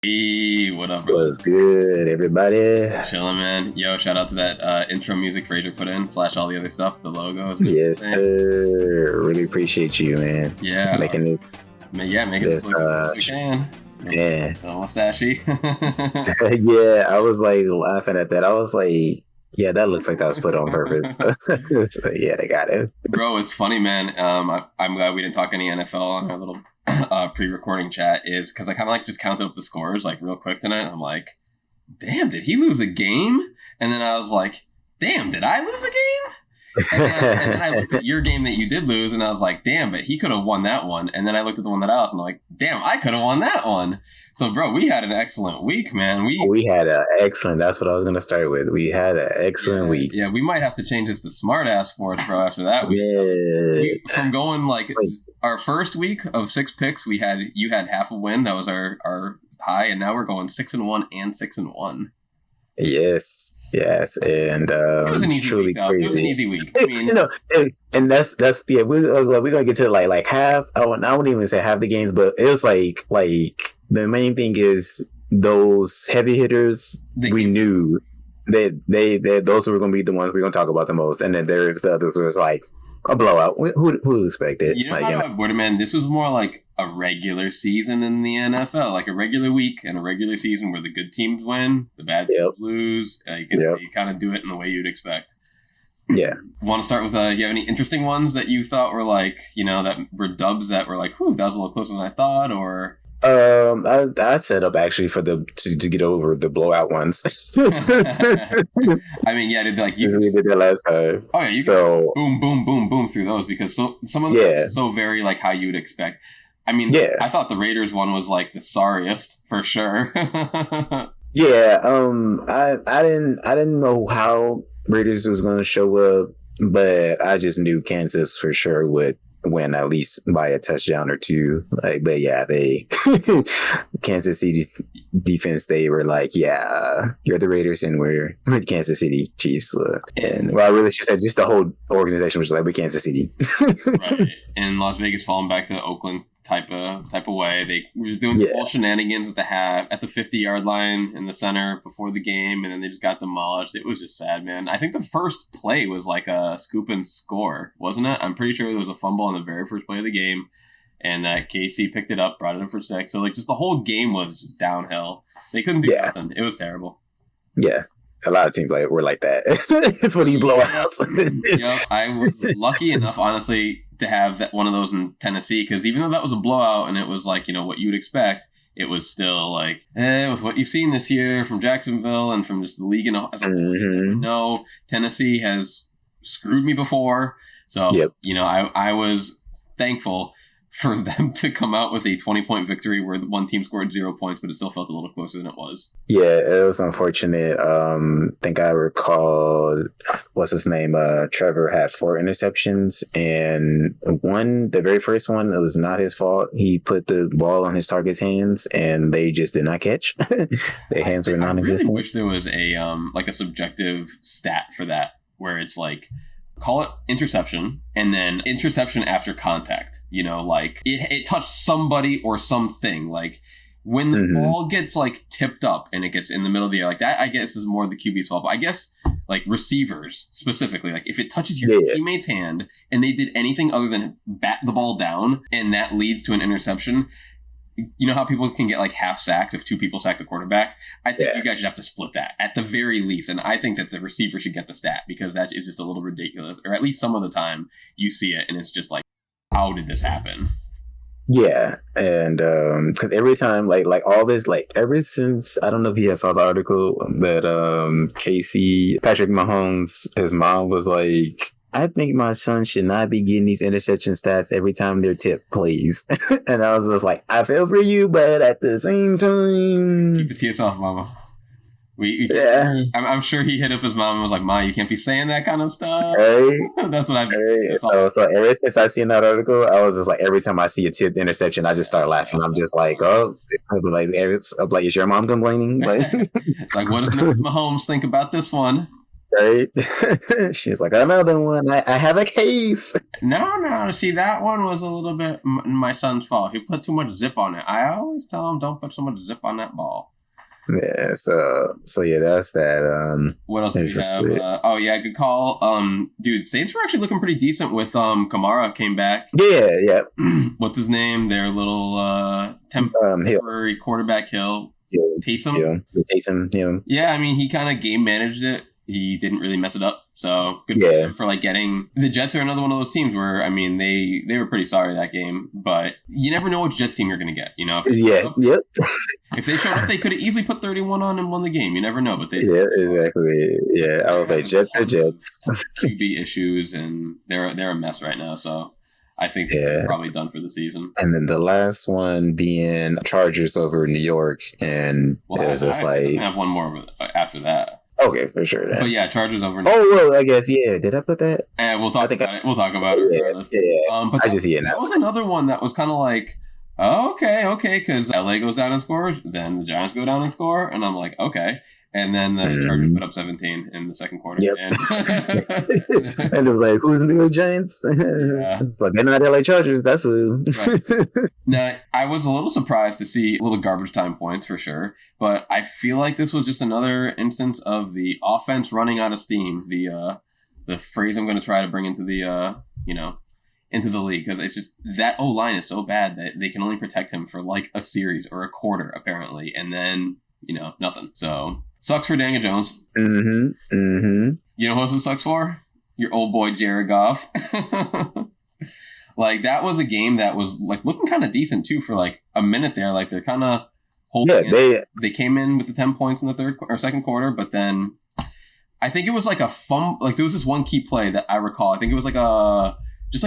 Hey, what up, bro? What's good, everybody? Chilling, man. Yo, shout out to that intro music Fraser put in, / all the other stuff, the logos. Yes, sir. Really appreciate you, man. Yeah. Making this. Making this look as we can. Yeah. Mustachey. Yeah, I was like laughing at that. I was like, yeah, that looks like that was put on purpose. So, yeah, they got it. Bro, it's funny, man. I'm glad we didn't talk any NFL on our little pre-recording chat, is because I kind of like just counted up the scores like real quick tonight. I'm like, damn, did he lose a game? And then I was like, damn, did I lose a game? And then I looked at your game that you did lose, and I was like, damn, but he could have won that one. And then I looked at the one that I lost, and I'm like, damn, I could have won that one. So, bro, we had an excellent week, man. We had an excellent. That's what I was going to start with. We had an excellent week. Yeah, we might have to change this to Smart Ass Sports, bro, after that week. Yeah. From going like our first week of 6 picks, you had half a win. That was our high, and now we're going 6-1 and 6-1. Yes, and it was an easy week. It was an easy week. I mean, and that's yeah. We're gonna get to like half. I wouldn't even say half the games, but it was like the main thing is those heavy hitters. We knew that those were gonna be the ones we're gonna talk about the most, and then there's the others who was like a blowout. Who expected? You know how I would have, man. This was more like a regular season in the NFL, like a regular week and a regular season where the good teams win, the bad teams lose. You kind of do it in the way you'd expect. Yeah. Want to start with? You have any interesting ones that you thought were like, that were dubs that were like, whew, that was a little closer than I thought, or? I set up actually for to get over the blowout ones. I mean, yeah, we did that last time. Oh yeah, you so boom, boom, boom, boom through those because some of them are so very like how you would expect. I mean, I thought the Raiders one was like the sorriest for sure. Yeah, I didn't know how Raiders was going to show up, but I just knew Kansas for sure would win at least by a touchdown or two. But yeah, they Kansas City defense. They were like, you're the Raiders and we're Kansas City Chiefs. And I really should say just the whole organization was like, we're Kansas City. Right. And Las Vegas falling back to Oakland type of way. They were doing full shenanigans at the 50-yard line in the center before the game, and then they just got demolished. It was just sad, man. I think the first play was like a scoop and score, wasn't it? I'm pretty sure there was a fumble on the very first play of the game, and that KC picked it up, brought it in for 6. So like just the whole game was just downhill. They couldn't do nothing. It was terrible. Yeah. A lot of teams were like that for these blowouts. Yep. I was lucky enough, honestly, to have that one of those in Tennessee, because even though that was a blowout and it was like, what you would expect, it was still like, with what you've seen this year from Jacksonville and from just the league as a whole, no, Tennessee has screwed me before. So, I was thankful for them to come out with a 20-point victory where one team scored 0 points, but it still felt a little closer than it was. Yeah, it was unfortunate. I think I recall, what's his name? Trevor had 4 interceptions, and the very first one, it was not his fault. He put the ball on his target's hands, and they just did not catch. Their hands were non-existent. I really wish there was a subjective stat for that, where it's like, call it interception, and then interception after contact. It touched somebody or something. Like when the ball gets like tipped up and it gets in the middle of the air, like that, I guess is more the QB's fault. But I guess like receivers specifically, like if it touches your teammate's hand and they did anything other than bat the ball down and that leads to an interception. You know how people can get like half sacks if 2 people sack the quarterback? I think you guys should have to split that at the very least. And I think that the receiver should get the stat because that is just a little ridiculous. Or at least some of the time you see it and it's just like, how did this happen? Yeah. And because every time like all this, like ever since, I don't know if you saw the article that Patrick Mahomes, his mom was like, I think my son should not be getting these interception stats every time they're tipped, please. And I was just like, I feel for you, but at the same time, keep it to yourself, mama. I'm sure he hit up his mom and was like, Ma, you can't be saying that kind of stuff. Right? That's what I've been saying. So ever since I seen that article, I was just like, every time I see a tipped interception, I just start laughing. I'm just like, is your mom complaining? It's like, what does Mrs. Mahomes think about this one? Right? She's like, another one. I have a case. No. See, that one was a little bit my son's fault. He put too much zip on it. I always tell him, don't put so much zip on that ball. Yeah, so yeah, that's that. What else do we have? Oh yeah, good call. Dude, Saints were actually looking pretty decent with Kamara came back. Yeah. What's his name? Their little temporary quarterback Hill. Taysom. Taysom. Yeah, I mean he kind of game managed it. He didn't really mess it up. So good for him for like getting the Jets are another one of those teams where I mean they were pretty sorry that game, but you never know which Jets team you're gonna get, you know? If they showed up, they could have easily put 31 on and won the game. You never know, but they exactly. Yeah, I was like Jets are Jets. QB issues and they're a mess right now, so I think they're probably done for the season. And then the last one being Chargers over New York, and it was just I have one more after that. Okay, for sure. But yeah, Chargers over. Well, I guess Did I put that? We'll talk about it. We'll talk about it regardless. But that was another one that was kind of like, okay, because LA goes down and scores, then the Giants go down and score, and I'm like, okay. And then the Chargers put up 17 in the second quarter. Yep. And it was like, who's the New York Giants? It's like, they're not LA Chargers. That's who. Right. Now, I was a little surprised to see little garbage time points for sure, but I feel like this was just another instance of the offense running out of steam. The phrase I'm going to try to bring into the, into the league, because it's just that O-line is so bad that they can only protect him for like a series or a quarter, apparently, and then, nothing. So... sucks for Daniel Jones. You know who else it sucks for? Your old boy Jared Goff. Like that was a game that was like looking kind of decent too for like a minute there. Like they're kind of holding it. They came in with the 10 points in the third or second quarter, but then I think it was like a like there was this one key play that I recall. I think it was like a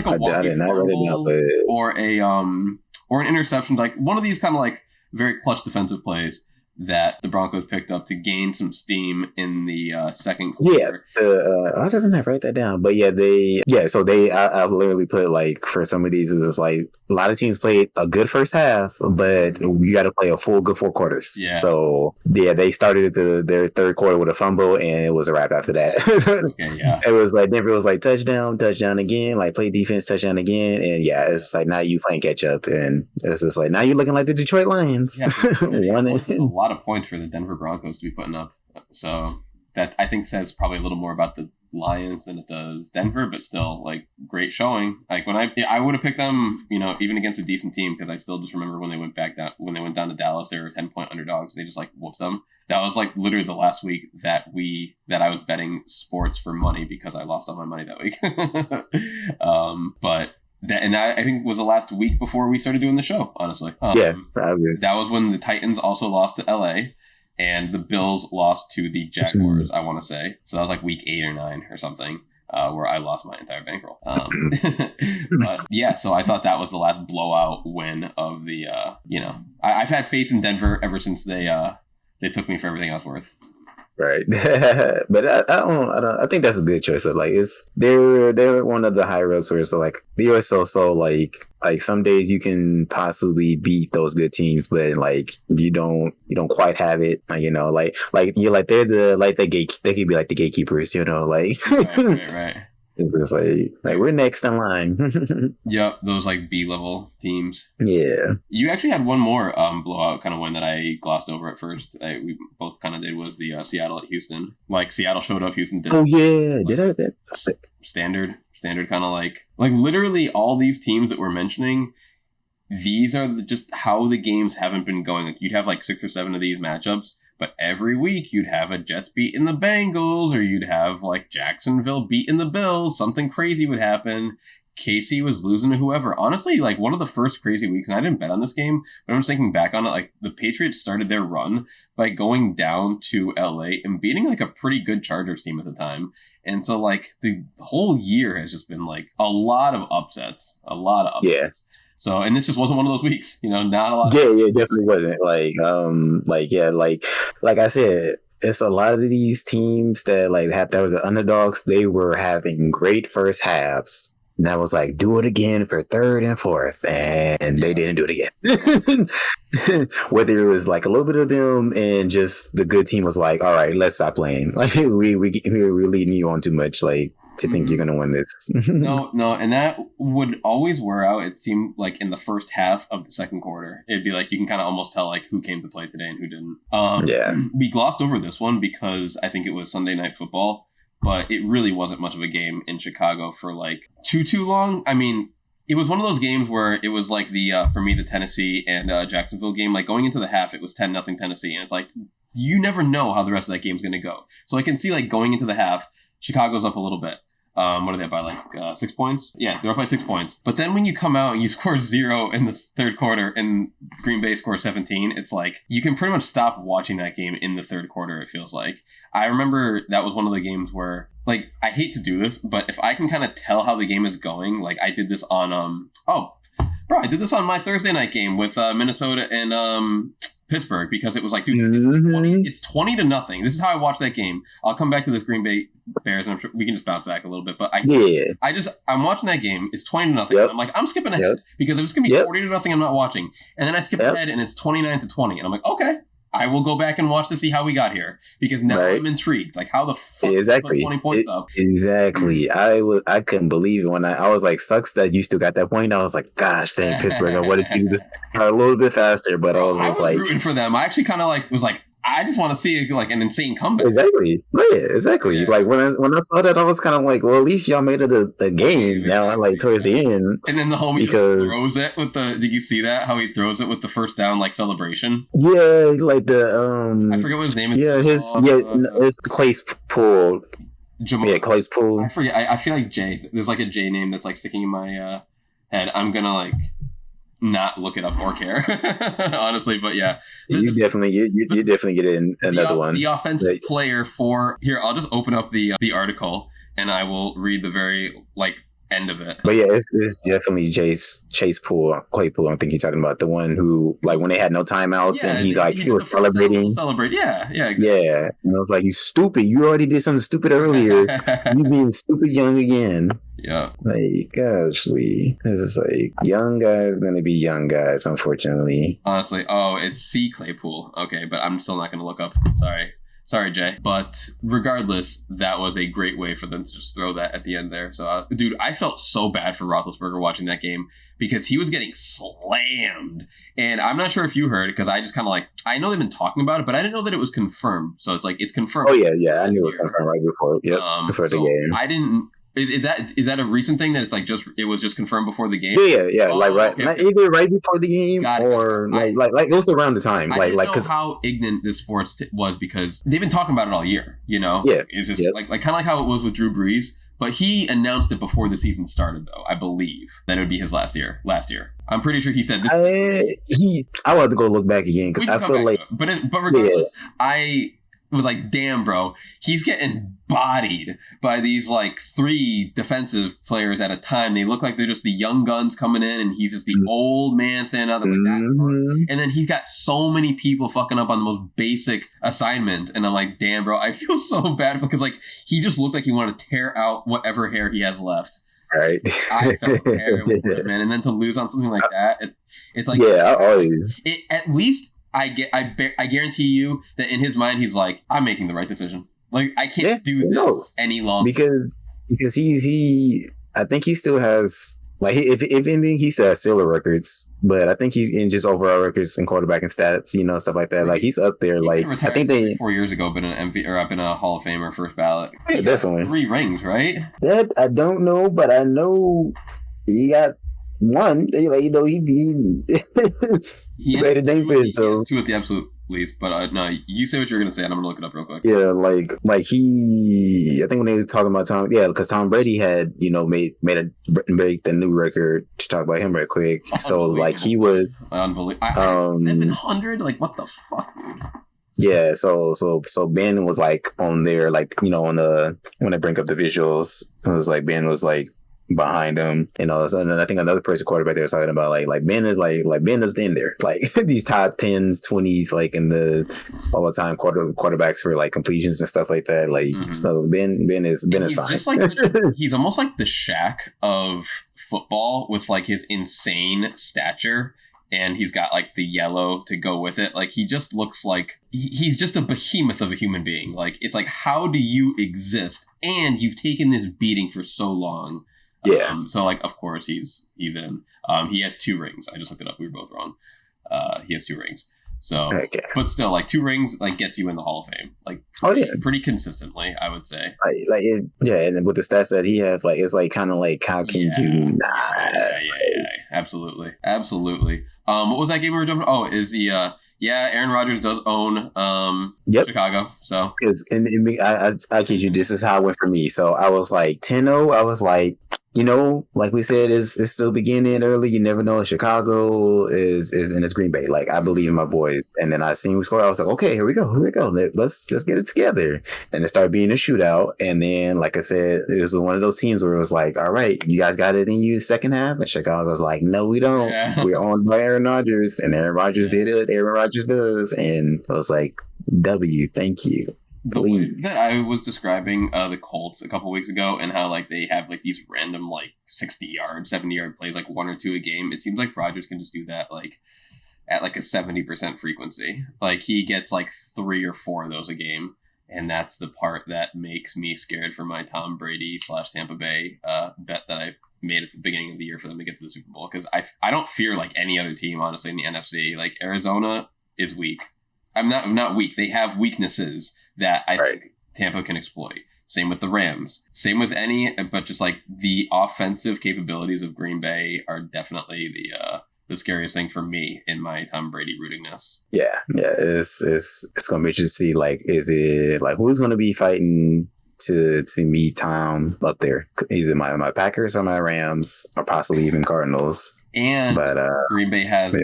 walking fumble or an interception, like one of these kind of like very clutch defensive plays that the Broncos picked up to gain some steam in the second quarter. I didn't write that down, but I literally put like for some of these, it was like a lot of teams played a good first half, but you got to play a full good 4 quarters. Yeah. So they started their third quarter with a fumble, and it was a wrap after that. Okay, yeah. It was like Denver was like touchdown again, like play defense, touchdown again, and it's just like now you playing catch up, and it's just like now you're looking like the Detroit Lions. Yeah, a lot of points for the Denver Broncos to be putting up. So that I think says probably a little more about the Lions than it does Denver, but still like great showing. Like when I would have picked them, even against a decent team, because I still just remember when they went down to Dallas, they were 10-point underdogs. They just like whooped them. That was like literally the last week that I was betting sports for money because I lost all my money that week. But that I think was the last week before we started doing the show, honestly. Probably. That was when the Titans also lost to LA and the Bills lost to the Jaguars, I want to say. So that was like week 8 or 9 or something, where I lost my entire bankroll. But yeah, so I thought that was the last blowout win of the, I've had faith in Denver ever since they took me for everything I was worth. Right. But I think that's a good choice. So like they're one of the higher ups where so like they're so like some days you can possibly beat those good teams, but like you don't quite have it. Like, you're like they're they could be like the gatekeepers, like right. It's just like we're next in line. Yep, those like B-level teams. Yeah. You actually had one more blowout kind of win that I glossed over at first. We both kind of did was the Seattle at Houston. Like Seattle showed up, Houston did. Oh yeah, did I? Standard kind of like literally all these teams that we're mentioning. These are just how the games haven't been going. Like you'd have like 6 or 7 of these matchups. But every week you'd have a Jets beating the Bengals, or you'd have like Jacksonville beating the Bills. Something crazy would happen. KC was losing to whoever. Honestly, like one of the first crazy weeks, and I didn't bet on this game, but I'm just thinking back on it, like the Patriots started their run by going down to LA and beating like a pretty good Chargers team at the time. And so like the whole year has just been like a lot of upsets. Yeah. So, and this just wasn't one of those weeks, not a lot. Yeah, it definitely wasn't. Like I said, it's a lot of these teams that were the underdogs. They were having great first halves, And I was like, do it again for third and fourth. And they didn't do it again. Whether it was like a little bit of them and just the good team was like, all right, let's stop playing. Like we're leading you on too much, like to think you're gonna win this. No, and that would always wear out. It seemed like in the first half of the second quarter, it'd be like you can kind of almost tell like who came to play today and who didn't. We glossed over this one because I think it was Sunday Night Football, but it really wasn't much of a game in Chicago for like too long. I mean, it was one of those games where it was like for me, the Tennessee and Jacksonville game. Like going into the half, it was 10-0 Tennessee, and it's like you never know how the rest of that game's going to go. So I can see like going into the half, Chicago's up a little bit. What are they up by, like 6 points? Yeah, they're up by 6 points. But then when you come out and you score 0 in the third quarter and Green Bay scores 17, it's like you can pretty much stop watching that game in the third quarter, it feels like. I remember that was one of the games where, like, I hate to do this, but if I can kind of tell how the game is going, like I did this on, I did this on my Thursday night game with Minnesota and Pittsburgh, because it was like, dude, it's 20-0. This is how I watched that game. I'll come back to this Green Bay Bears, and I'm sure we can just bounce back a little bit. But I'm watching that game. It's 20-0. Yep. And I'm like, I'm skipping ahead because if it's gonna be 40-0, I'm not watching. And then I skip ahead, and it's 29-20, and I'm like, okay, I will go back and watch to see how we got here, because now I'm intrigued. Like, how the fuck exactly. Put 20 points up? Exactly. I couldn't believe it when I was like, sucks that you still got that point. I was like, gosh, dang, Pittsburgh, I wanted to do this a little bit faster, but I was like rooting for them. I actually kind of like was like, I just want to see like an insane comeback. Exactly. Yeah, exactly. Yeah. Like when I saw that, I was kind of like, well, at least y'all made it a game now, like towards the end. And then the homie throws it with the. Did you see that? How he throws it with the first down like celebration? Yeah, like the I forget what his name is. Yeah, it's Claypool. Jamal. Yeah, Claypool. I forget. I feel like Jay. There's like a J name that's like sticking in my head. I'm gonna like not look it up or care, honestly. But yeah, you definitely get in another one. The offensive player for here, I'll just open up the article and I will read the very like end of it. But yeah, it's definitely Claypool. I think you're talking about the one who, like, when they had no timeouts and he was celebrating. Yeah, exactly. Yeah, and I was like, you stupid! You already did something stupid earlier. You being stupid young again. Yeah. Like, gosh, Lee. This is like young guys gonna be young guys, unfortunately. Honestly, it's C. Claypool. Okay, but I'm still not gonna look up. Sorry, Jay. But regardless, that was a great way for them to just throw that at the end there. So, dude, I felt so bad for Roethlisberger watching that game because he was getting slammed. And I'm not sure if you heard, because I just kind of like, I know they've been talking about it, but I didn't know that it was confirmed. So it's like, it's confirmed. Oh, yeah. I knew it was confirmed right before. Yep, before the game. I didn't. Is that a recent thing that it's like it was just confirmed before the game? Yeah. Either right before the game or like it was around the time. I didn't know how Ign'ant this sports was, because they've been talking about it all year. You know, it's just like kind of like how it was with Drew Brees. But he announced it before the season started, though. I believe that it would be his last year. I'm pretty sure he said this. I will have to go look back again because I feel like, but regardless, I was like, damn, bro, he's getting bodied by these like 3 defensive players at a time. They look like they're just the young guns coming in, and he's just the old man standing out there like that. And then he's got so many people fucking up on the most basic assignment, and I'm like, damn, bro, I feel so bad because like he just looked like he wanted to tear out whatever hair he has left. Right. I felt terrible for it, man. And then to lose on something like that, it's like, I always. At least I guarantee you that in his mind he's like, I'm making the right decision. Like, I can't do this any longer because I think he still has, like, if anything, he still has Steeler records, but I think he's in just overall records and quarterback and stats, stuff like that. Like, he's up there. Like, I think 4 years ago been an MVP or I've been a Hall of Famer first ballot. Yeah, definitely 3 rings, right? That I don't know, but I know he got one. He made a name for himself. 2 at the absolute least, but no, you say what you're gonna say, and I'm gonna look it up real quick. Yeah, like he, I think when they were talking about Tom, because Tom Brady had made the new record. To talk about him real quick, so like he was unbelievable. 700, like what the fuck, dude. Yeah, so Ben was like on there, like on the when I bring up the visuals, it was like Ben was like behind him. And then I think another person quarterback they were talking about like Ben is like Ben is in there. Like these top 10s, 20s, like in the all the time quarterbacks for like completions and stuff like that. Like so Ben is fine. Just like he's almost like the Shaq of football with like his insane stature. And he's got like the yellow to go with it. Like he just looks like he's just a behemoth of a human being. Like it's like, how do you exist? And you've taken this beating for so long. Yeah. So like, of course he's in. He has 2 rings. I just looked it up. We were both wrong. He has 2 rings. So, okay. But still, like 2 rings, like gets you in the Hall of Fame, like pretty consistently, I would say. And with the stats that he has, like it's like kind of like how can you? Absolutely. What was that game we were jumping? Oh, is the Aaron Rodgers does own Chicago. So I kid you, this is how it went for me. So I was like 10-0. I was like, like we said, it's still beginning early. You never know. Chicago is in its Green Bay. Like I believe in my boys. And then I seen we score. I was like, okay, here we go. Let's get it together. And it started being a shootout. And then, like I said, it was one of those teams where it was like, all right, you guys got it in you second half. And Chicago was like, no, we don't. Yeah. We're on by Aaron Rodgers. And Aaron Rodgers did it. Aaron Rodgers does. And I was like, W, thank you. Please. That I was describing the Colts a couple weeks ago and how like they have like these random like 60-yard, 70-yard plays, like 1 or 2 a game. It seems like Rodgers can just do that like at like a 70% frequency. Like he gets like 3 or 4 of those a game. And that's the part that makes me scared for my Tom Brady / Tampa Bay bet that I made at the beginning of the year for them to get to the Super Bowl. Because I don't fear like any other team, honestly, in the NFC. Like Arizona is weak. I'm not weak. They have weaknesses that I think Tampa can exploit. Same with the Rams. Same with but just like the offensive capabilities of Green Bay are definitely the scariest thing for me in my Tom Brady rootingness. Yeah. It's gonna be interesting to see like is it like who's gonna be fighting to meet Tom up there? Either my Packers or my Rams or possibly even Cardinals. And Green Bay has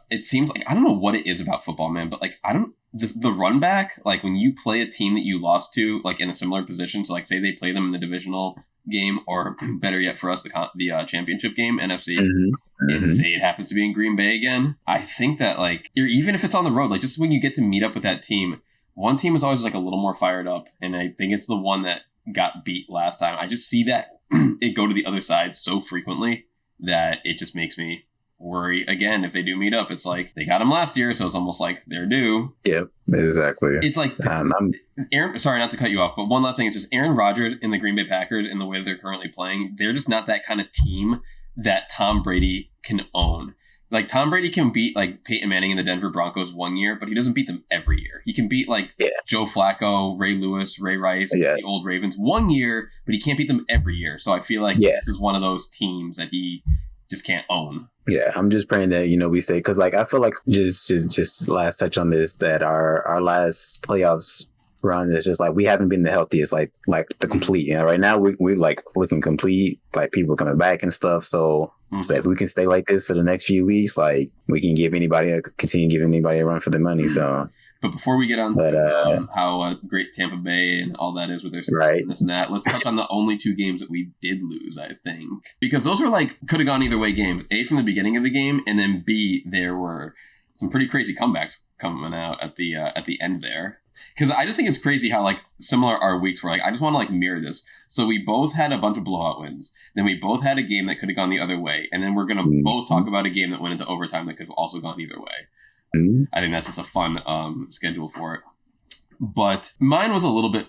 it seems like, I don't know what it is about football, man, but like, the run back, like when you play a team that you lost to, like in a similar position, so like say they play them in the divisional game, or better yet for us, the championship game, NFC, and say it happens to be in Green Bay again, I think that like, even if it's on the road, like just when you get to meet up with that team, one team is always like a little more fired up, and I think it's the one that got beat last time. I just see that it go to the other side so frequently that it just makes me worry again if they do meet up. It's like they got them last year, so it's almost like they're due. Yep, exactly. It's like Aaron. Sorry, not to cut you off, but one last thing is just Aaron Rodgers and the Green Bay Packers and the way they're currently playing. They're just not that kind of team that Tom Brady can own. Like Tom Brady can beat like Peyton Manning and the Denver Broncos one year, but he doesn't beat them every year. He can beat like Joe Flacco, Ray Lewis, Ray Rice, the old Ravens one year, but he can't beat them every year. So I feel like this is one of those teams that he just can't own. Yeah, I'm just praying that, we say, because like I feel like just last touch on this, that our last playoffs run is just like we haven't been the healthiest, like the complete. Right now we like looking complete, like people are coming back and stuff. So if we can stay like this for the next few weeks, like we can continue giving anybody a run for the money. So. But before we get on to how great Tampa Bay and all that is with their success and this and that, let's touch on the only 2 games that we did lose, I think. Because those were like, could have gone either way games. A, from the beginning of the game, and then B, there were some pretty crazy comebacks coming out at the end there. Because I just think it's crazy how like similar our weeks were. Like, I just want to like mirror this. So we both had a bunch of blowout wins. Then we both had a game that could have gone the other way. And then we're going to both talk about a game that went into overtime that could have also gone either way. I think that's just a fun schedule for it. But mine was a little bit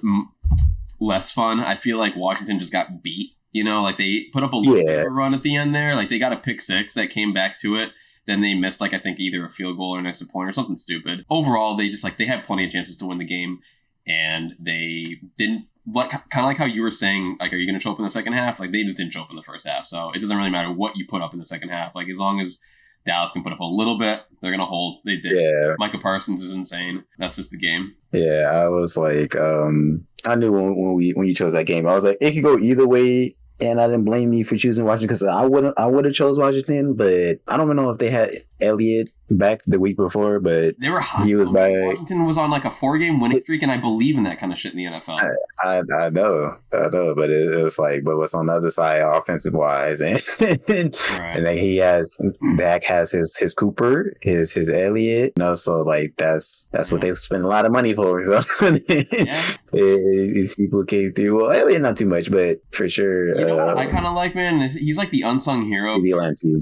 less fun. I feel like Washington just got beat. Like they put up a little bit of a run at the end there. Like they got a pick 6 that came back to it. Then they missed like I think either a field goal or an extra point or something stupid. Overall, they just like they had plenty of chances to win the game, and they didn't. Like kind of like how you were saying, like, are you going to show up in the second half? Like they just didn't show up in the first half. So it doesn't really matter what you put up in the second half. Like as long as Dallas can put up a little bit, they're going to hold. They did. Yeah. Micah Parsons is insane. That's just the game. Yeah, I was like, I knew when you chose that game, I was like, it could go either way, and I didn't blame you for choosing Washington because I would have chose Washington, but I don't know if they had Elliott back the week before, but they were hot. he was by Washington was on like a 4-game winning streak, and I believe in that kind of shit in the NFL. I know, but it's like, but what's on the other side, offensive wise, and Right. and then he has Dak has his Cooper, his Elliott, so like that's what they spend a lot of money for. So these people came through. Well, Elliott not too much, but for sure. You know what I kind of like, man? He's like the unsung hero.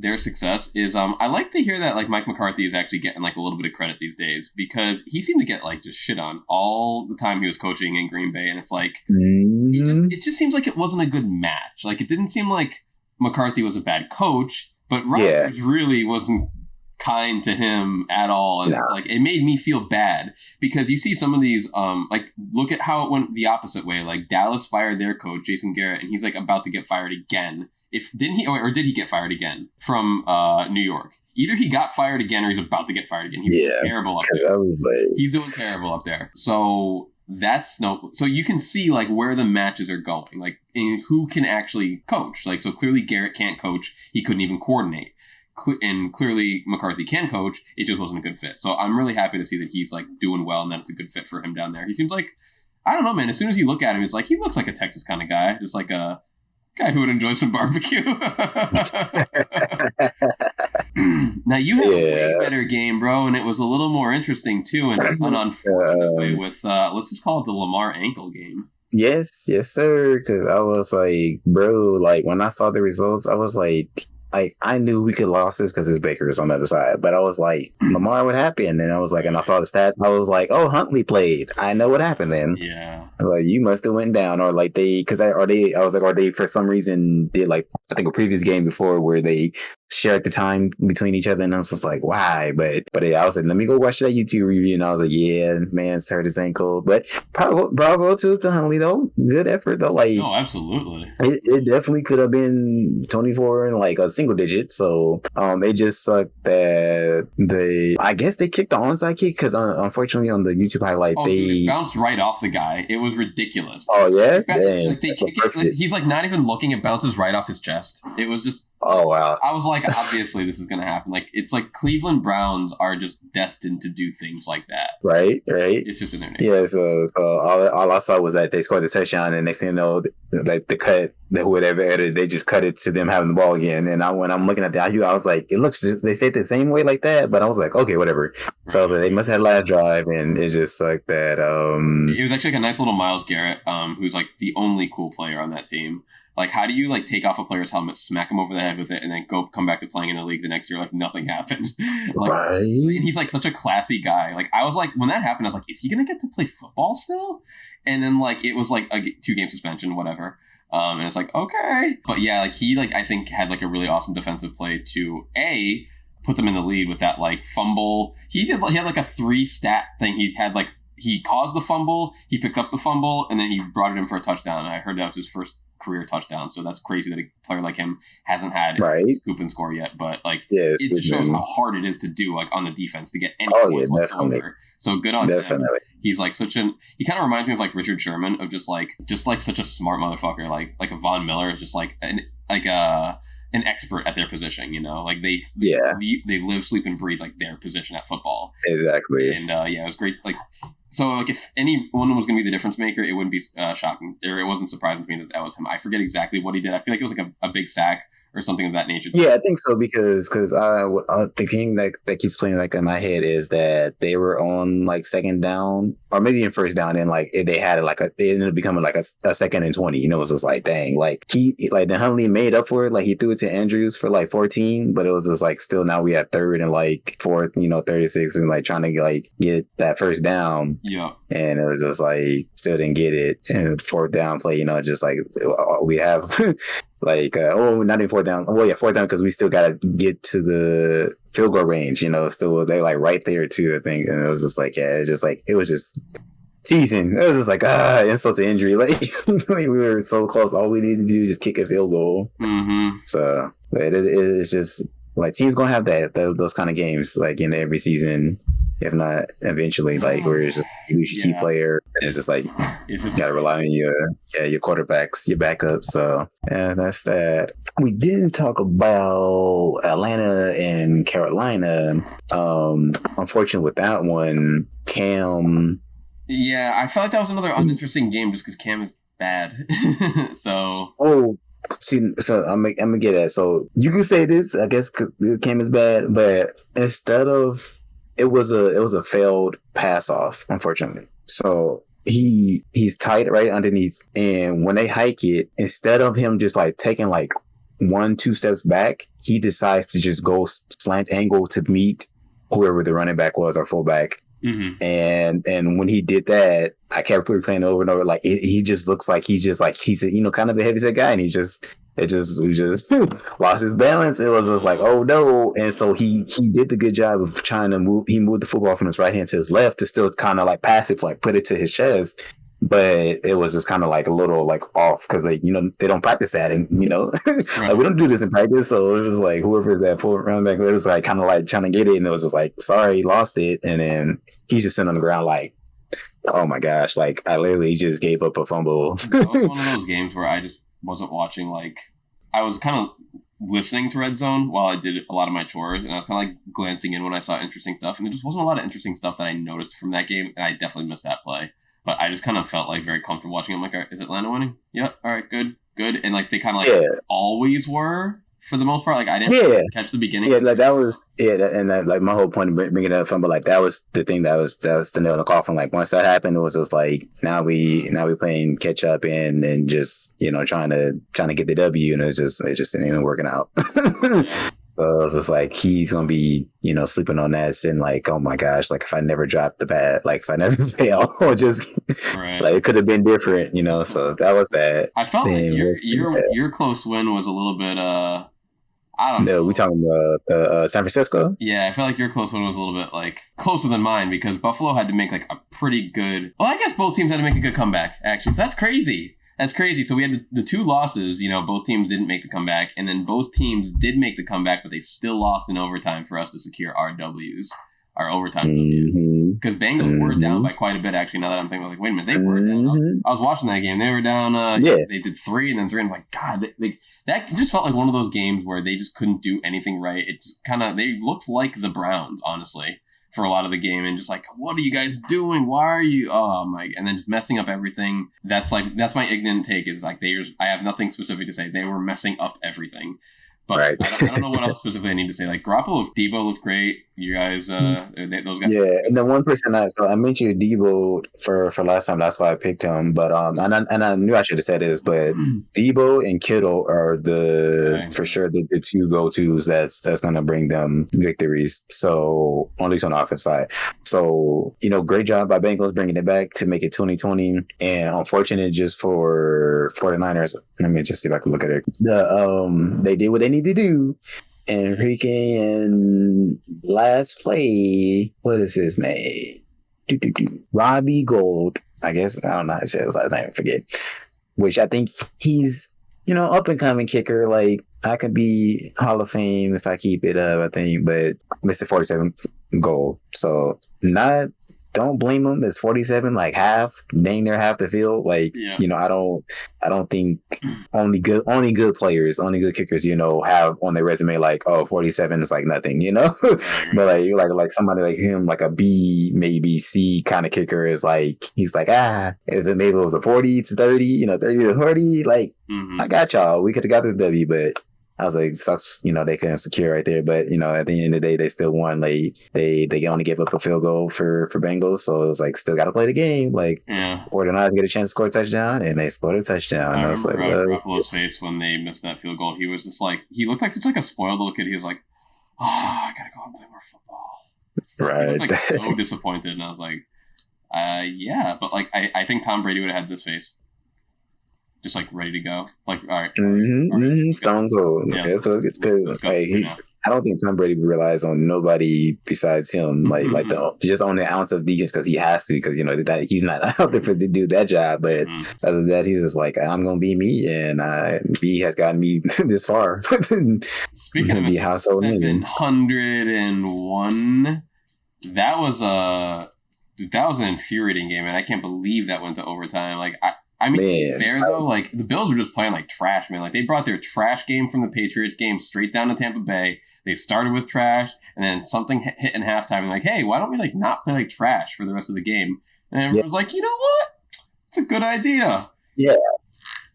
Their success is I like to hear that like Mike McCarthy is actually getting like a little bit of credit these days, because he seemed to get like just shit on all the time he was coaching in Green Bay, and it's like it just seems like it wasn't a good match. Like it didn't seem like McCarthy was a bad coach, but Rodgers really wasn't kind to him at all, and like it made me feel bad, because you see some of these like look at how it went the opposite way. Like Dallas fired their coach Jason Garrett, and he's like about to get fired again. Did he get fired again from New York? Either he got fired again or he's about to get fired again. He's doing terrible up there. He's doing terrible up there. So so you can see like where the matches are going, like and who can actually coach. Like, so clearly Garrett can't coach. He couldn't even coordinate. And clearly McCarthy can coach. It just wasn't a good fit. So I'm really happy to see that he's like doing well and that it's a good fit for him down there. He seems like, I don't know, man. As soon as you look at him, it's like he looks like a Texas kind of guy, just like a guy who would enjoy some barbecue. Now you had a way better game, bro, and it was a little more interesting too, in an unfortunate way with let's just call it the Lamar ankle game. Yes, sir. Because I was like, bro, like when I saw the results, I was like I knew we could lose this because it's Baker's on the other side, but I was like, Lamar, what happened? And then I was like, and I saw the stats, I was like, oh, Huntley played. I know what happened then. Yeah, I was like, you must have went down, or like I was like, are they for some reason did like I think a previous game before where they shared the time between each other, and I was just like, why? But I was like, let me go watch that YouTube review, and I was like, yeah, man's hurt his ankle, but bravo to Huntley though, good effort though. Like, oh, absolutely, it definitely could have been 24 and like a single digit. So it just sucked that I guess they kicked the onside kick, because unfortunately on the YouTube highlight they bounced right off the guy. It was ridiculous. Oh yeah, like they kick it, like, he's like not even looking, it bounces right off his chest. It was just, oh wow. I was like, obviously this is gonna happen. Like it's like Cleveland Browns are just destined to do things like that. Right. It's just in their name. Yeah. So all I saw was that they scored the touchdown, and next thing you know, like the cut, whoever edited, they just cut it to them having the ball again. And when I'm looking at the IQ, I was like, it looks they say it the same way like that, but I was like, okay, whatever. So I was like, they must have had last drive, and it just sucked that. It was actually like a nice little Myles Garrett, who's like the only cool player on that team. Like, how do you like take off a player's helmet, smack him over the head with it, and then come back to playing in the league the next year like nothing happened? Like, right. And he's like such a classy guy. Like, I was like, when that happened, I was like, is he gonna get to play football still? And then like it was like a 2-game suspension, whatever. And it's like, okay, but yeah, like he like I think had like a really awesome defensive play to put them in the lead with that like fumble. He had like a 3-stat thing. He caused the fumble, he picked up the fumble, and then he brought it in for a touchdown. And I heard that was his first career touchdown. So that's crazy that a player like him hasn't had scoop and score yet. But like it just shows how hard it is to do like on the defense to get any points whatsoever. So good on him. He's like he kind of reminds me of like Richard Sherman, of just like such a smart motherfucker. Like a Von Miller is just like an expert at their position, you know, like they live, sleep, and breathe like their position at football. Exactly. And it was great. Like, so like if anyone was going to be the difference maker, it wouldn't be shocking, or it wasn't surprising to me that was him. I forget exactly what he did. I feel like it was like a big sack or something of that nature. Yeah, I think so, because the thing that keeps playing like in my head is that they were on like second down or maybe in first down, and like they had they ended up becoming like a 2nd and 20. You know, it was just like, dang, like then Huntley made up for it. Like he threw it to Andrews for like 14, but it was just like still now we had 3rd and like 4th, 36, and like trying to get that first down. Yeah, and it was just like still didn't get it. And 4th down play, just like we have. Like, not even 4th down. Well, yeah, 4th down, because we still got to get to the field goal range, still they're like right there too, I think. And it was just like, it was just teasing. It was just like, insult to injury. Like, we were so close. All we needed to do is just kick a field goal. Mm-hmm. So it's just like teams gonna have those kind of games like in every season. if not eventually, like where it's just you lose your key player. And it's just like it's just gotta rely on your quarterbacks, your backup. So yeah, that's that. We didn't talk about Atlanta and Carolina. Unfortunately with that one, Cam. Yeah, I felt like that was another uninteresting game just because Cam is bad. So I'm gonna get at. So you can say this, I guess, cause Cam is bad, but instead of it was a failed pass off, unfortunately. So he's tight right underneath, and when they hike it, instead of him just like taking like 1-2 steps back, he decides to just go slant angle to meet whoever the running back was or fullback. Mm-hmm. And when he did that, I kept replaying it over and over. Like he just looks like he's a, kind of a heavyset guy, and he just lost his balance. It was just like, oh no. And so he did the good job of trying to move. He moved the football from his right hand to his left to still kind of like pass it, like put it to his chest. But it was just kind of like a little like off because they don't practice that, and Right. like we don't do this in practice. So it was like whoever is that full running back, it was like kind of like trying to get it, and it was just like, sorry, lost it. And then he's just sitting on the ground like, oh my gosh, like I literally just gave up a fumble. That was one of those games where I just wasn't watching. Like I was kind of listening to Red Zone while I did a lot of my chores, and I was kind of like glancing in when I saw interesting stuff, and there just wasn't a lot of interesting stuff that I noticed from that game, and I definitely missed that play. But I just kind of felt like very comfortable watching. I'm like, all right, is Atlanta winning? Yep. All right, good. And like they kind of like always were for the most part. Like I didn't catch the beginning. Yeah, like that was like my whole point of bringing that up. But like that was the thing that was the nail in the coffin. Like once that happened, it was just like now we playing catch up and just trying to get the W, and it just didn't even working out. Yeah. So it's just like he's gonna be, sleeping on that, and like, oh my gosh, like if I never dropped the pad, like if I never fail, or just like it could have been different, So that was that. I felt like your close win was a little bit I don't know. No, we talking about San Francisco? Yeah, I felt like your close one was a little bit like closer than mine because Buffalo had to make like a pretty good. Well, I guess both teams had to make a good comeback. Actually, so that's crazy. That's crazy. So we had the two losses, both teams didn't make the comeback, and then both teams did make the comeback, but they still lost in overtime for us to secure our W's, our overtime W's. Because Bengals were down by quite a bit, actually, now that I'm thinking, I was like, wait a minute, they were down. I was watching that game. They were down, they did 3 and then 3, and I'm like, God, that just felt like one of those games where they just couldn't do anything right. It just they looked like the Browns, honestly, for a lot of the game, and just like, what are you guys doing? Why are you? Oh my! And then just messing up everything. That's my Ign'ant take. Is like I have nothing specific to say. They were messing up everything. But right. I don't know what else specifically I need to say. Like Garoppolo, Debo looked great. You guys, those guys. Yeah, and the one person I mentioned Debo for last time. That's why I picked him. But and I knew I should have said this, but Debo and Kittle are for sure the two go-tos that's gonna bring them victories. So at least on the offense side. So great job by Bengals bringing it back to make it 2020, and unfortunate just for 49ers. Let me just see if I can look at it. They did what they need to do. Enrique and last play, what is his name? Robbie Gold. I guess I don't know how to say his last name. I forget. Which I think he's up and coming kicker. Like I could be Hall of Fame if I keep it up. I think, but Mr. 47 goal. So don't blame him. It's 47, like dang near half the field. Like, I don't think only good players, only good kickers, have on their resume like, oh, 47 is like nothing, But like somebody like him, like a B, maybe C kind of kicker is like, he's like, if maybe it was a 40 to 30, 30 to 40, like, I got y'all. We could have got this W, but I was like, sucks, they couldn't secure right there. But, at the end of the day, they still won. Like, they only gave up a field goal for Bengals. So it was like, still got to play the game. Like, or the Niners get a chance to score a touchdown, and they scored a touchdown. I remember Garoppolo's face when they missed that field goal. He was just like, he looked like such like a spoiled little kid. He was like, I got to go and play more football. Right. He looked like so disappointed. And I was like, yeah. But like, I think Tom Brady would have had this face. Just like ready to go, like all right, Stone Cold. Yeah. I don't think Tom Brady relies on nobody besides him. Like just on the ounce of defense because he has to, because that he's not out there to do that job. But other than that, he's just like, I'm gonna be me, and B has gotten me this far. Speaking of 701 that was an infuriating game, and I can't believe that went to overtime. Like I mean, to be Man, fair though, like the Bills were just playing like trash, man. Like they brought their trash game from the Patriots game straight down to Tampa Bay. They started with trash, and then something hit in halftime, and like, hey, why don't we like not play like trash for the rest of the game? And yeah, everyone was like, you know what? It's a good idea. yeah.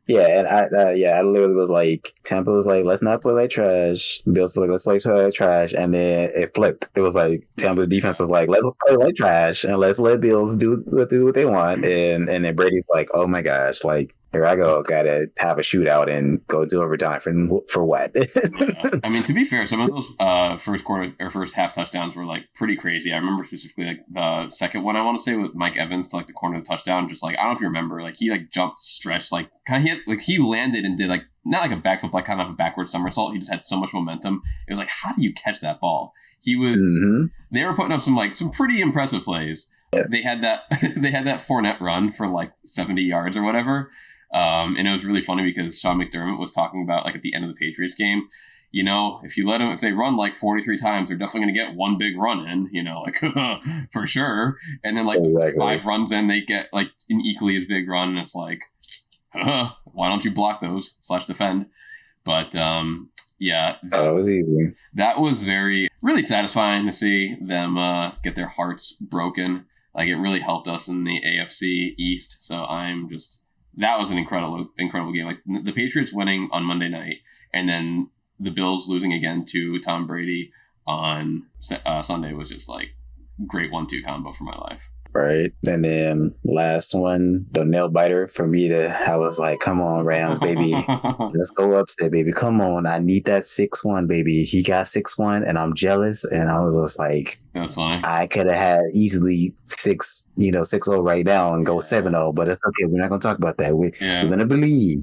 Yeah, and I literally was like, Tampa was like, let's not play like trash. Bills was like, let's play like trash, and then it flipped. It was like Tampa's defense was like, let's play like trash and let's let Bills do what they want, and then Brady's like, oh my gosh, like here I go, gotta have a shootout and go to overtime for what? Yeah. I mean, to be fair, some of those first quarter or first half touchdowns were like pretty crazy. I remember specifically like the second one I want to say with Mike Evans to like the corner of the touchdown. Just like I don't know if you remember, like he like jumped, stretched, like kind of he landed and did like not like a backflip, like kind of a backward somersault. He just had so much momentum. It was like, how do you catch that ball? He was. Mm-hmm. They were putting up some pretty impressive plays. Yeah. They had that Fournette run for like 70 yards or whatever. And it was really funny because Sean McDermott was talking about like at the end of the Patriots game, you know, if they run like 43 times, they're definitely going to get one big run in, you know, like for sure. And then like exactly. 5 runs in, they get like an equally as big run. And it's like, why don't you block those / defend? But yeah, that was easy. That was really satisfying to see them get their hearts broken. Like it really helped us in the AFC East. So that was an incredible game. Like the Patriots winning on Monday night, and then the Bills losing again to Tom Brady on Sunday was just like great 1-2 combo for my life. Right. And then last one, the nail biter for me I was like, come on, Rams, baby. Let's go upset, baby. Come on. I need that 6-1, baby. He got 6-1 and I'm jealous. And I was just like, that's funny. I could have had easily 6-0 right now and go 7-0, but it's okay. We're not going to talk about that. We're going to believe.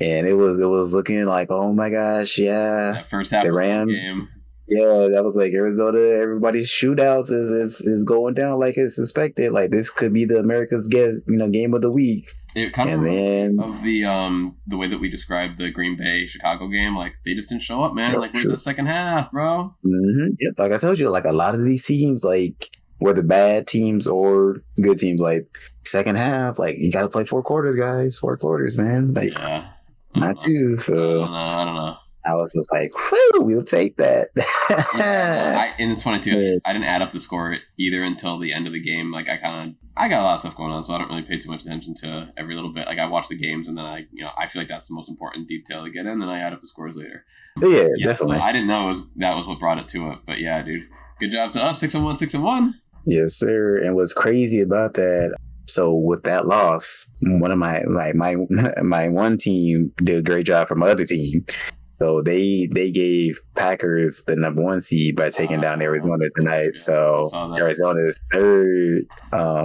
And it was looking like, oh my gosh, yeah. That first half the Rams. Game. Yeah, that was like Arizona. Everybody's shootouts is going down like it's expected. Like this could be the America's game of the week. It kind of of the way that we described the Green Bay Chicago game. Like they just didn't show up, man. Like where's the second half, bro? Mm-hmm. Yep. Like I told you, like a lot of these teams, like whether bad teams or good teams, like second half, like you got to play 4 quarters, guys. 4 quarters, man. Like not 2. So I don't know. I was just like, whew, we'll take that. And it's funny, too. I didn't add up the score either until the end of the game. Like, I got a lot of stuff going on, so I don't really pay too much attention to every little bit. Like, I watch the games, and then I feel like that's the most important detail to get in, then I add up the scores later. Yeah, definitely. So I didn't know that was what brought it to it. But, yeah, dude. Good job to us. 6-1, 6-1. Yes, sir. And what's crazy about that, so with that loss, one of my one team did a great job for my other team. So they gave Packers the number 1 seed by taking down Arizona tonight. So Arizona is 3rd,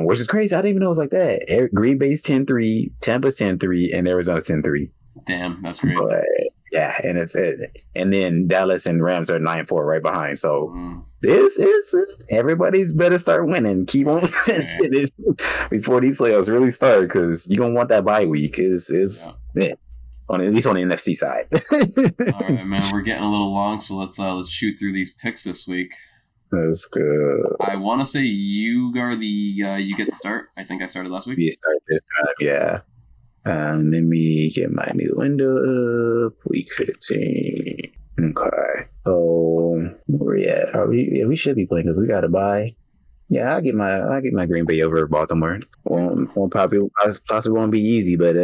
which is crazy. I didn't even know it was like that. Green Bay's 10-3, Tampa's 10-3, and Arizona's 10-3. Damn, that's great. But, yeah, and then Dallas and Rams are 9-4 right behind. So this is everybody's better start winning. Keep on winning before these playoffs really start, because you're gonna want that bye week. At least on the NFC side. All right, man. We're getting a little long, so let's shoot through these picks this week. That's good. I want to say you are you get to start. I think I started last week. You start this time, yeah. Let me get my new window up. Week 15. Okay. So where we at? We should be playing because we got to buy. Yeah, I'll get my Green Bay over Baltimore. Won't possibly won't be easy, but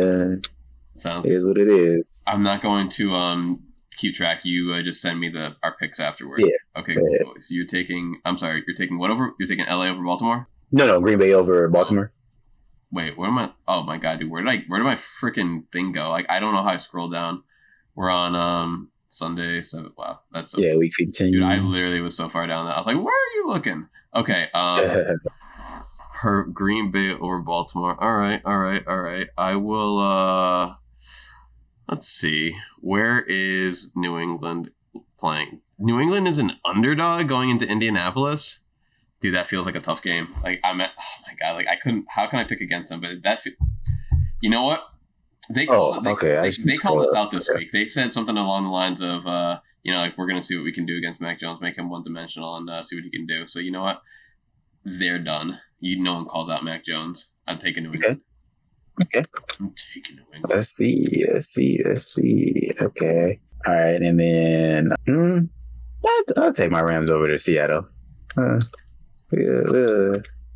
sounds. It is what it is. I'm not going to keep track. You just send me our picks afterward. Yeah. Okay. Cool. So you're taking what over? You're taking LA over Baltimore? No, Green Bay over Baltimore. Wait, where am I? Oh my god, dude, where did my freaking thing go? Like, I don't know how I scroll down. We're on Sunday, so wow, that's so week 15. Dude, I literally was so far down that I was like, where are you looking? Okay, her Green Bay over Baltimore. All right. I will. Let's see. Where is New England playing? New England is an underdog going into Indianapolis. Dude, that feels like a tough game. Like oh my god, like I couldn't. How can I pick against them? But you know what? They called this out this week. They said something along the lines of You know, like, we're going to see what we can do against Mac Jones, make him one-dimensional, and see what he can do. So, you know what? They're done. No one calls out Mac Jones. I'm taking New England. Okay. I'm taking New England. Let's see. Okay. All right, and then I'll take my Rams over to Seattle.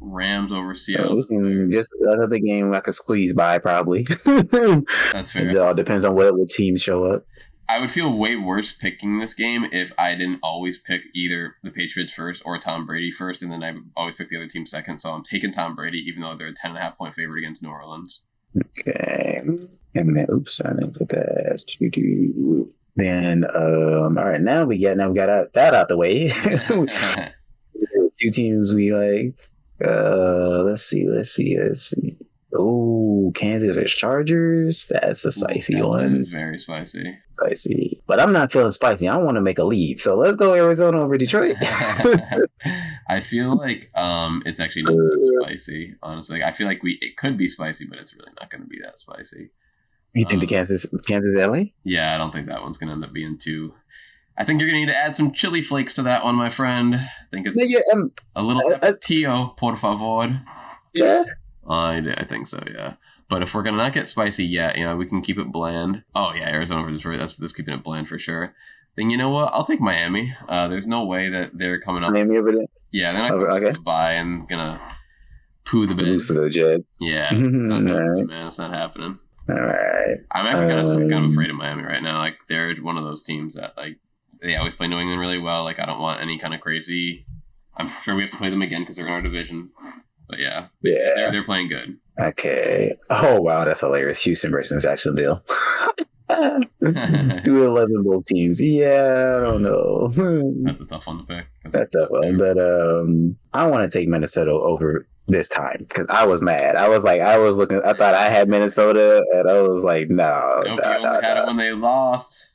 Rams over Seattle. Just another game I could squeeze by, probably. That's fair. It all depends on what teams show up. I would feel way worse picking this game if I didn't always pick either the Patriots first or Tom Brady first, and then I would always pick the other team second. So I'm taking Tom Brady, even though they're a 10.5 point favorite against New Orleans. Okay. And then, oops, I didn't put that. Then, all right, now we got that out the way. 2 teams we like. Let's see. Oh, Kansas versus Chargers. That's a spicy one. That is very spicy. But I'm not feeling spicy. I want to make a lead. So let's go Arizona over Detroit. I feel like it's actually not that spicy, honestly. I feel like it could be spicy, but it's really not going to be that spicy. You think the Kansas LA? Yeah, I don't think that one's going to end up being too. I think you're going to need to add some chili flakes to that one, my friend. I think it's a little tapatio, por favor. Yeah. I think so, yeah. But if we're going to not get spicy yet, you know, we can keep it bland. Oh, yeah, Arizona versus Detroit. That's keeping it bland for sure. Then you know what? I'll take Miami. There's no way that they're coming up. Miami over there? Yeah, they're not going to buy and going to poo the bed. Lose to the Jets. Yeah, it's not happening, man. It's not happening. All right. I'm actually kind of afraid of Miami right now. Like, they're one of those teams that, like, they always play New England really well. Like, I don't want any kind of crazy. I'm sure we have to play them again because they're in our division. But yeah, they're playing good. Okay. Oh wow, that's hilarious. Houston versus Jacksonville. 2-11 both teams. Yeah, I don't know. That's a tough one to pick. That's a tough one, but I want to take Minnesota over this time because I was mad. I thought I had Minnesota, and I was like, no. Nope, you only had it when they lost.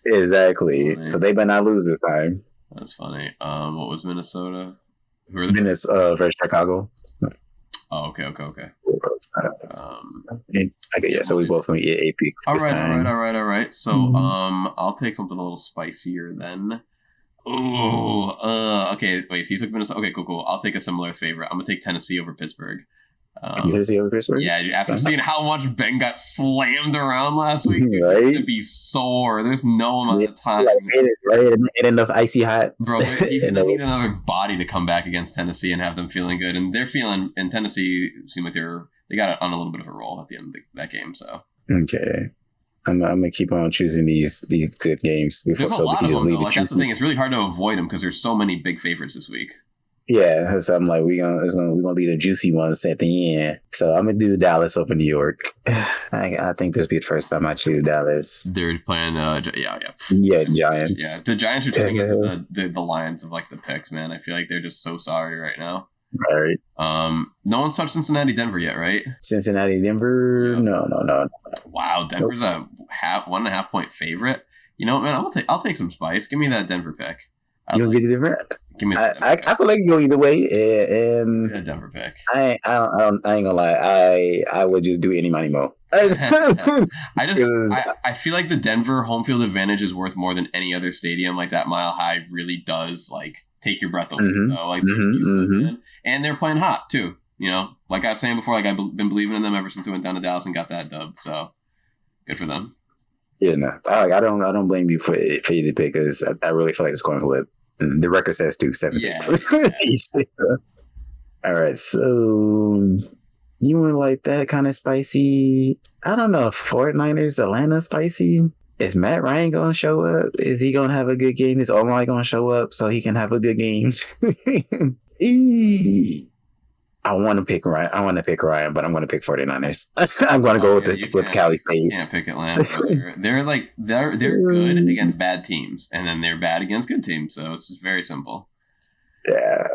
Exactly. So they better not lose this time. That's funny. What was Minnesota? Who are they? Minnesota versus Chicago. Oh, okay. Yeah, so we both going to get 8 picks. All right. So, I'll take something a little spicier then. Oh, okay. Wait, so you took Minnesota. Okay, cool. I'll take a similar favorite. I'm going to take Tennessee over Pittsburgh. Tennessee over Pittsburgh? Yeah, after seeing how much Ben got slammed around last week, right? He's going to be sore. There's no amount of time. Ain't enough icy hot. Bro, he's going to need another body to come back against Tennessee and have them feeling good. And they're feeling, and Tennessee seem like they got it on a little bit of a roll at the end of that game. So okay. I'm gonna keep on choosing these good games. There's a lot of them, though. Like, that's the thing. It's really hard to avoid them because there's so many big favorites this week. Yeah, so I'm like, we're gonna be the juicy ones at the end. So I'm gonna do Dallas over New York. I think this will be the first time I choose Dallas. They're playing, Giants. Yeah, the Giants are turning into the Lions of like the picks, man. I feel like they're just so sorry right now. All right. No one's touched Cincinnati, Denver yet, right? Cincinnati, Denver. Yeah. No. Wow, Denver's a 1.5 point favorite. You know what, man? I'll take some spice. Give me that Denver pick. You don't get it different. Give me. I feel like you go either way, and a Denver pick. I ain't gonna lie. I would just do any money mo. I feel like the Denver home field advantage is worth more than any other stadium. Like, that Mile High really does like take your breath away. So like, and they're playing hot too. You know, like I was saying before, like I've been believing in them ever since I went down to Dallas and got that dub. So good for them. Yeah, no, I don't blame you for you to pick because I really feel like it's going to flip. The record says 7-6. Yeah. All right, so you want like that kind of spicy? I don't know. 49ers, Atlanta spicy. Is Matt Ryan going to show up? Is he going to have a good game? Is Omar going to show up so he can have a good game? I want to pick Ryan, but I'm going to pick 49ers. I'm going to go with Cali State. You can't pick Atlanta. they're good against bad teams, and then they're bad against good teams. So it's just very simple. Yeah.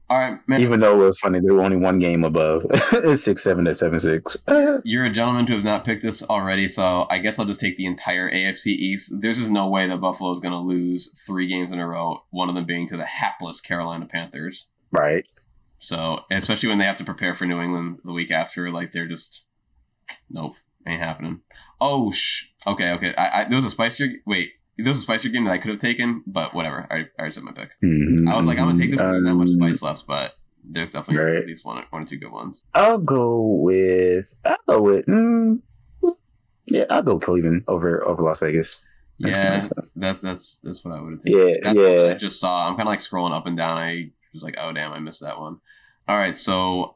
All right, man. Even though it was funny, they were only one game above. 6-7 to 7-6. You're a gentleman to have not picked this already, so I guess I'll just take the entire AFC East. There's just no way that Buffalo is going to lose 3 games in a row, one of them being to the hapless Carolina Panthers. Right. So, especially when they have to prepare for New England the week after, like, they're just, nope, ain't happening. Oh, okay. There was a spicier. Wait, There was a spicier game that I could have taken, but whatever. I already said my pick. Mm-hmm, I was like, I'm gonna take this because there's not much spice left, but there's definitely at least one or two good ones. I'll go with I'll go Cleveland over Las Vegas. That's what I would have taken. That's what I just saw. I'm kind of like scrolling up and down. I was like, oh damn, I missed that one. All right, so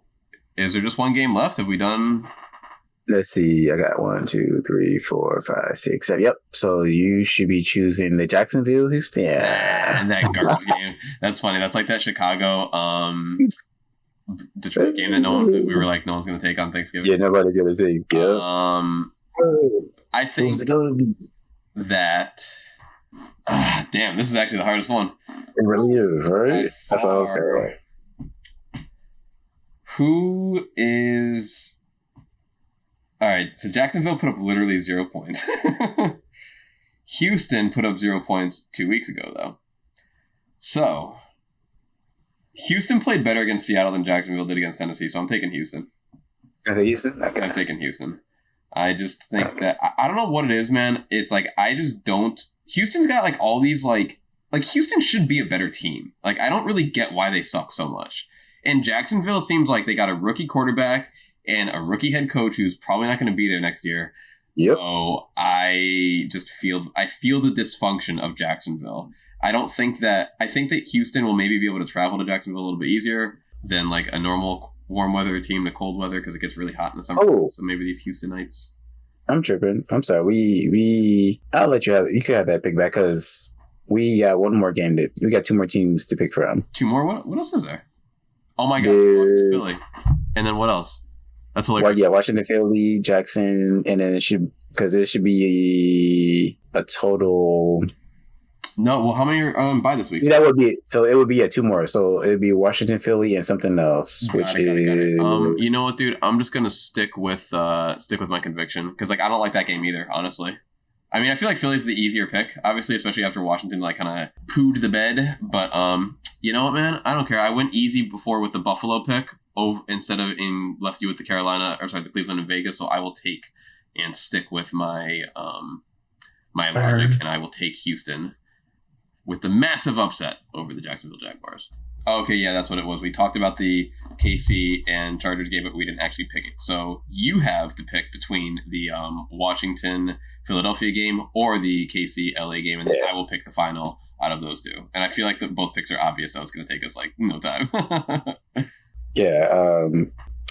is there just one game left? Have we done? Let's see. I got 1, 2, 3, 4, 5, 6, 7. Yep. So you should be choosing the Jacksonville Houston. Yeah. And that garbage game. That's funny. That's like that Chicago Detroit game that we were like, no one's gonna take on Thanksgiving. Yeah, nobody's gonna take. Yep. I think that. Damn, this is actually the hardest one. It really is, right? That's what I was going. Who is? All right, so Jacksonville put up literally 0 points. Houston put up 0 points 2 weeks ago, though. So, Houston played better against Seattle than Jacksonville did against Tennessee, so I'm taking Houston. Houston? Okay. I'm taking Houston. I just think that... I don't know what it is, man. It's like, I just don't... Houston's got, like, all these, like... Like, Houston should be a better team. Like, I don't really get why they suck so much. And Jacksonville seems like they got a rookie quarterback and a rookie head coach who's probably not going to be there next year. Yep. So I feel the dysfunction of Jacksonville. I think that Houston will maybe be able to travel to Jacksonville a little bit easier than like a normal warm weather team to cold weather because it gets really hot in the summer. Oh. So maybe these Houstonites. I'm tripping. I'm sorry. I'll let you have. You can have that pick back because we got one more game we got 2 more teams to pick from. 2 more? What else is there? Oh my God, Philly. And then what else? That's hilarious. Washington, Philly, Jackson, and then it should be a total. No, well, how many are by this week? Yeah, that would be it. So it would be 2 more. So it would be Washington, Philly, and something else. Got it. You know what, dude? I'm just gonna stick with my conviction because like I don't like that game either, honestly. I mean, I feel like Philly's the easier pick, obviously, especially after Washington like kind of pooed the bed. But you know what, man? I don't care. I went easy before with the Buffalo pick instead of left you with the Cleveland and Vegas. So I will take and stick with my my logic, and I will take Houston with the massive upset over the Jacksonville Jaguars. Okay, yeah, that's what it was. We talked about the KC and Chargers game, but we didn't actually pick it. So you have to pick between the Washington-Philadelphia game or the KC-LA game, and then I will pick the final out of those two. And I feel like both picks are obvious, so it's going to take us, like, no time. Yeah,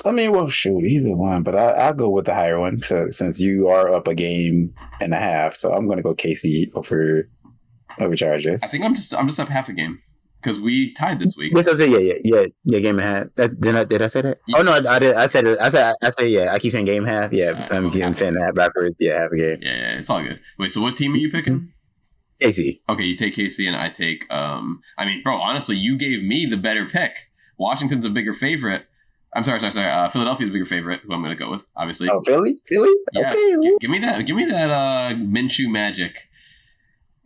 I mean, well, shoot, either one, but I'll go with the higher one since you are up a game and a half, so I'm going to go KC over Chargers. I think I'm just up half a game. Because we tied this week. Yes, yeah, game and a half. Did I say that? Yeah. Oh no, I did. I said it. I said yeah. I keep saying game and a half. Yeah, I'm saying that backwards. Yeah, half a game. Yeah, it's all good. Wait, so what team are you picking? KC. Okay, you take KC and I take. I mean, bro, honestly, you gave me the better pick. Washington's a bigger favorite. I'm sorry. Philadelphia's a bigger favorite. Who I'm going to go with, obviously. Oh, Philly. Yeah. Okay. Give me that. Minshew magic.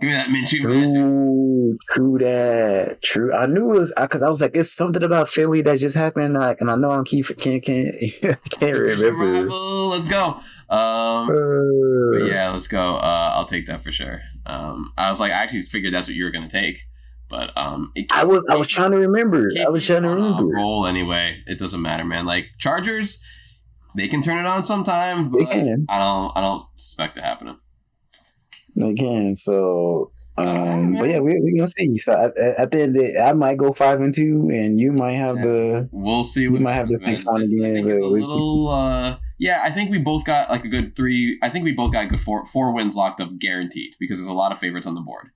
Give me that Minshew magic. Ooh, true that. True. I knew it was because I was like, it's something about Philly that just happened. Like, and I know can't remember. Let's go. Yeah, let's go. I'll take that for sure. I was like, I actually figured that's what you were gonna take, but I was trying to remember. Roll anyway. It doesn't matter, man. Like Chargers, they can turn it on sometime, but they can. I don't suspect it happening. Again, so but yeah, we're gonna see. So at the end, I might go 5-2, and you might have the. We'll see. You might have the 6-1 again. Yeah, I think we both got like a good 3. I think we both got a good 4 wins locked up, guaranteed, because there's a lot of favorites on the board.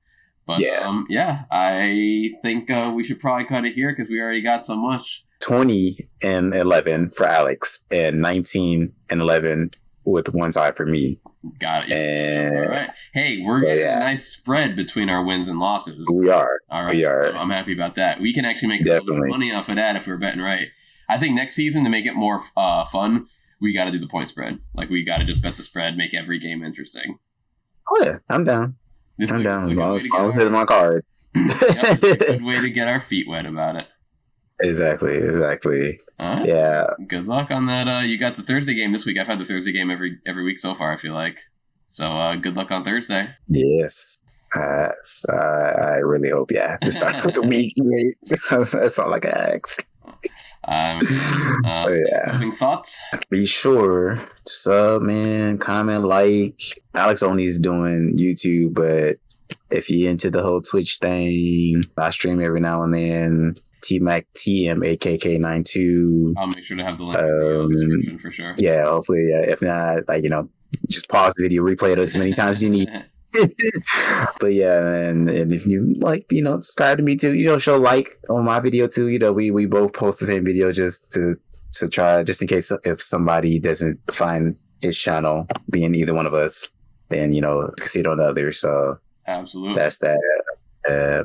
But I think we should probably cut it here because we already got so much. 20-11 for Alex, and 19-11 with 1 tie for me. Got it. And, all right. Hey, we're getting a nice spread between our wins and losses. We are. All right. We are. I'm happy about that. We can actually make a little bit of money off of that if we're betting right. I think next season, to make it more fun, we got to do the point spread. Like, we got to just bet the spread, make every game interesting. Oh, yeah. I'm down. I'm down. I'll sit in my cards. It's a good way to get our feet wet about it. Exactly. Right. Yeah. Good luck on that. You got the Thursday game this week. I've had the Thursday game every week so far, I feel like. So good luck on Thursday. Yes. I really hope, yeah, to start with the week. That's all I can ask. Yeah. Closing thoughts? Be sure to sub, man, comment, like. Alex only's doing YouTube, but if you're into the whole Twitch thing, I stream every now and then. TMAC TMAKK92. I'll make sure to have the link in the description for sure. Yeah, hopefully, if not, just pause the video, replay it as many times as you need. But yeah, and if you subscribe to me too, show like on my video too. We both post the same video just to try, just in case if somebody doesn't find his channel being either one of us, then see it on the other. So absolutely, that's that.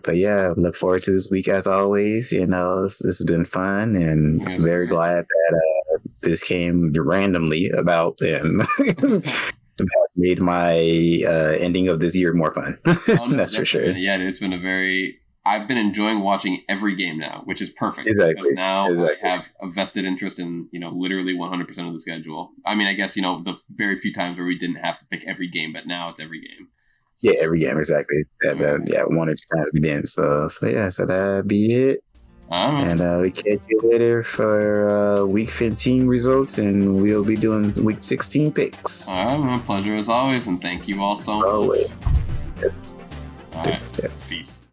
But yeah, look forward to this week as always. This has been fun, and very glad that this came randomly about and has made my ending of this year more fun. That's for sure. Yeah, it's been I've been enjoying watching every game now, which is perfect. Exactly. Because now I have a vested interest in, literally 100% of the schedule. I mean, I guess, the very few times where we didn't have to pick every game, but now it's every game. Yeah, every game, exactly. Yeah, one or two times we didn't. So that'd be it. And we catch you later for week 15 results, and we'll be doing week 16 picks. All right, man. Pleasure as always, and thank you all so much. Always. Yes. All right. Peace.